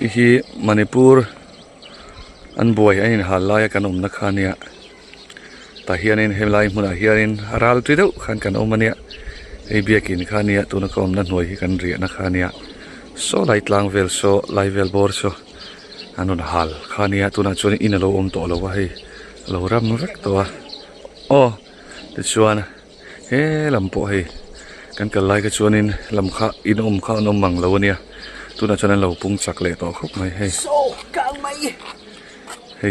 อีมณีปูร์อันบวยอันนี้หาลายกันนักขันเนี่ยแต่เฮียนินเฮมไลมุนเฮียนินรัลติดขันกันมันเนี่ยไอเบียกินขันเนี่ยตัวนักอมนั่นหน่วยกันเรียนักขันเนี่ยโซไลท์ลังเวลโซไลเวลบอร์โซอันนั้นฮัลขันเนี่ยตัวนั้นชวนอินโลอมตัวเราว่าให้เรารับมุรักตัวโอ้เดี๋ยวชวนเฮ้ลำโพให้กันกันไล่ก็ชวนอินลำข้าอินอมข้านมมังเราเนี่ยตัวนั้นชวนเราปุ่งจักเละต่อครบไหมให้โซ่กลางไหมเฮ้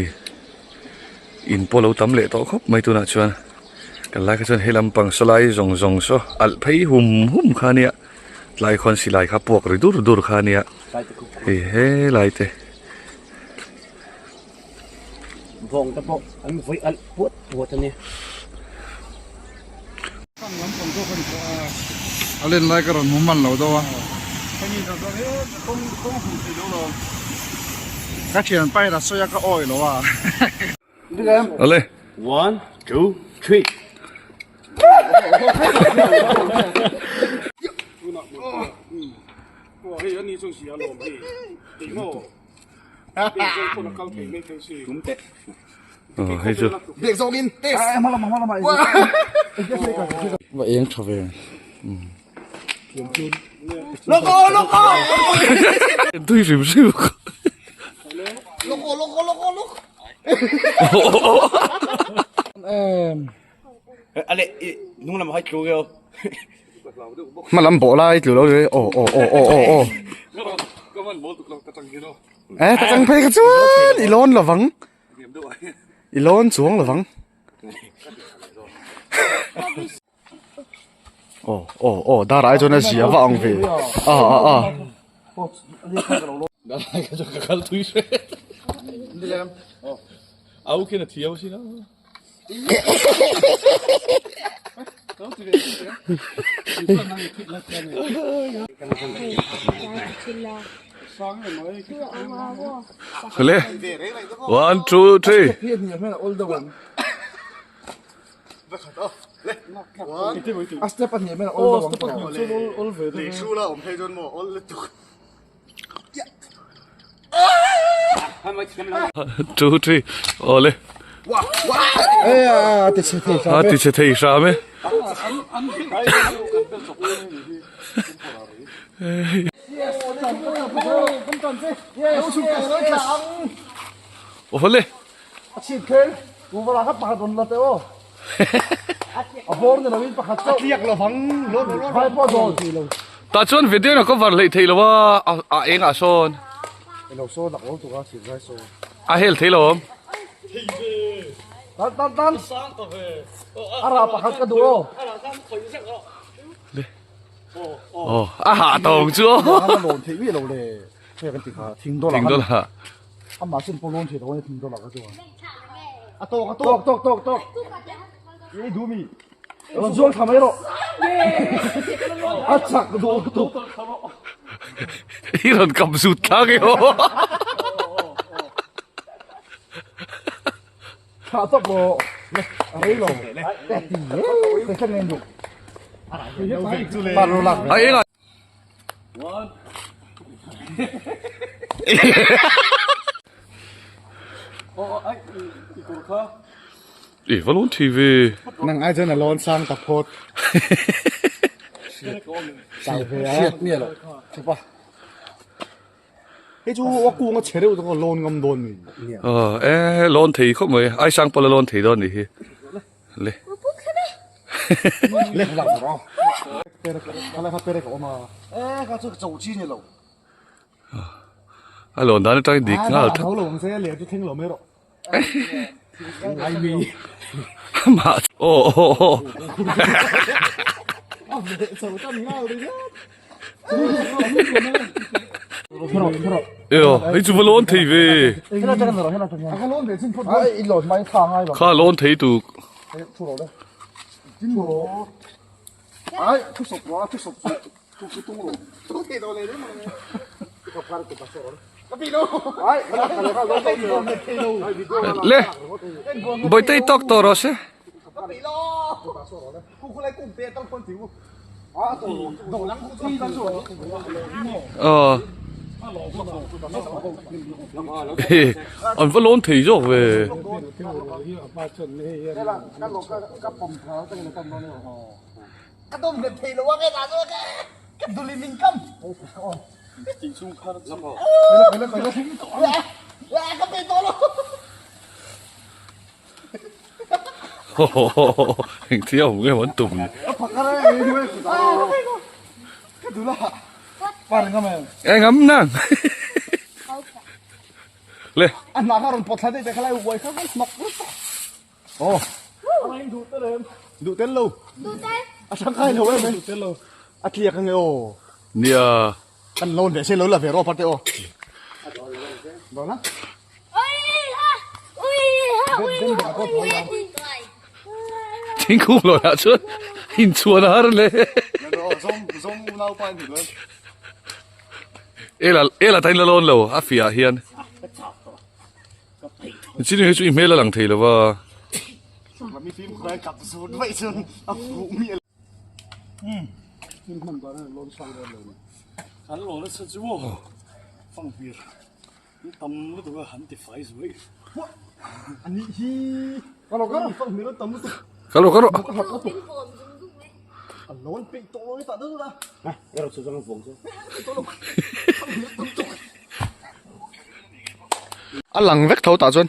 อินพอเราทำเละต่อครบไม่ตัวนั้นชวนกันไล่ก็ชวนให้ลำปังสไลด์จงโซอัลเพย์หุ่มข้าเนี่ยไล่คนสิไล่ขับพวกหรือดูข้าเนี่ยเฮ้ไล่เตะพงตะปกอันไฟอันปวดเนี่ยตั้งลำปงก็คนเอาเล่นไรก็รอนมันเราตัวแค่นี้เราต้องหุ่นสีดูเราก็เขียนไปแล้วสวยก็อ้อยหรอวะเอาเลย one two three 我嘿，你总是要落皮，对么？别说可能高皮没开始。哦，还就别说紧，哎，马了嘛。我应出来。loco，对是不是？loco。อะไรนุ่งลำให้ดูเดียวมาลำโบไล่อยู่แล้วเลยโอ้ก็มันโบตุกเราตะจังกี่โลตะจังเพกันชวนอีโลนหรอฟังอีโลนสวงหรอฟังโอ้ดาราจนน่ะเสียฟังไปดาราก็จะกัดทุยเสียเอาแค่นาทีเอาสินะเลย one two three 啊，step 你们了，哦，step 你们了，你输了，我们黑中么？我了都。two three 哦嘞，哇！哎呀，第七题啥？第七题啥咩？我嘞。切开，我把那个拔断了的哦。啊，放在那边把它走。เรียกเราฟังรถไปพอโดนทีเราตาชวนวิดีโอน่ะก็วันเลยทีละว่าเองโซนเราโซนหลักเราตัวสิไรโซนเฮลทีละผมตั้งอะไรปะฮักกระดูอาหารตรงจ้ะโดนทีวีเราเลยเพื่อกันติดขาทิ้งตัวละอามาซึ่งปนโดนทีเราเนี่ยทิ้งตัวละก็จ้ะตกนี่ดูมีเราช่วงทำไมหรอจักดูอีรอนกำสุดทักอยู่ขาตบโบอะไรหรอแต่ตีแต่แค่เงินดูบาโลลักไอ้ล่ะวอลลุ่มทีวีนั่งไอ้เจ้าน่ะร้อนสร้างตะโพดใส่ไปเนี่ยหรอใช่ปะไอ้จูว่ากูก็เชื่อได้ว่าร้อนกำโดนนี่ร้อนทีเขาไหมไอ้ช่างปลาร้อนทีโดนนี่เลยเล็กหลังหรออะไรครับเป็นอะไรก็มาก็จะจู่จี้เนี่ยหรอร้อนนั้นตั้งดีง่ายเขาหลงเสียเหลี่ยมจะทิ้งหรอไม่หรอไอวีมาโอ้สูตั้งเงาเลยไอ้จูบอลอนทีวีข้าล้นเดี๋ยวซึ่งคนอีหลอดไม่ทางไงหรอข้าล้นทีถูกถูกเลยจริงเหรอไอ้ทุกศพวะทุกศพทุกตุ้งหรอทุกทีโดนเลยได้มั้ยกับการเก็บปัสสาวะกระปีโน่ไอ้ขนาดนั้นก็ล้นไปเลยบอยตี้ตอกตัวรถใช่กระปีโน่กูคนไรกูเปลี่ยนต้องคนผิวอ๋อตัวหลังกูที่ตั้งส่วน anh vẫn luôn thấy rồi về đây là các lỗ các phòng tháo cái này cầm nó này các tôm được thì là cái nào rồi cái đồ linh câm chính xung khăn lắm rồi cái gì to luôn hình thiếu cái món tùng phật cái này cái thứ là bạn ngắm em anh ngắm nè lên anh nào còn bọt thế cái này quay khác mọc ồ anh đủ tên luôn sáng khai lâu em đủ tên luôn liệt cái ồ nia anh lôn để xem lớn là phải ro phát tiêu đó đó chính khu rồi hả chứ hình chua nó lên giống nào phải được ê là tay là lôn lâu à phía hiền chỉ nên chú email là lằng thầy là vợ là mi phim khoe cặp số vậy sơn phụ miệng phim không có lôn xoay lên rồi hắn lỗ nó sơ chú phong biệt tầm nó tụi hắn thì phải rồi anh hi kalau phong miệng tầm nó kalau lôn bị tội tạ đức ra cái đầu sơ nó vùng chứ anh lằng vét thấu tạ xuân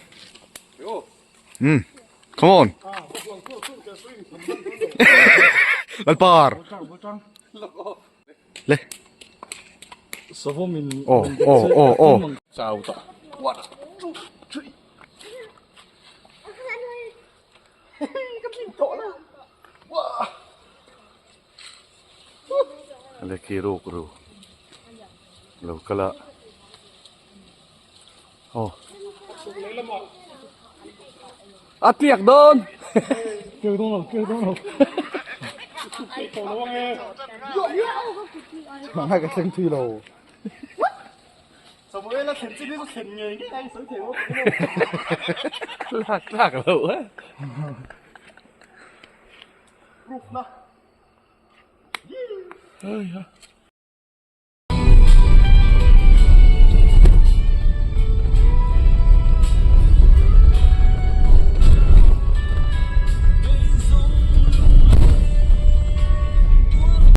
come on Alpar le số vô mình chào tạ le kiro lo kala Tlak đơn kêu đâu hai cái xanh phi lầu sao bữa nó thèm chín nó thèm nhầy cái anh sướng thèm Tlak lẩu á rụt na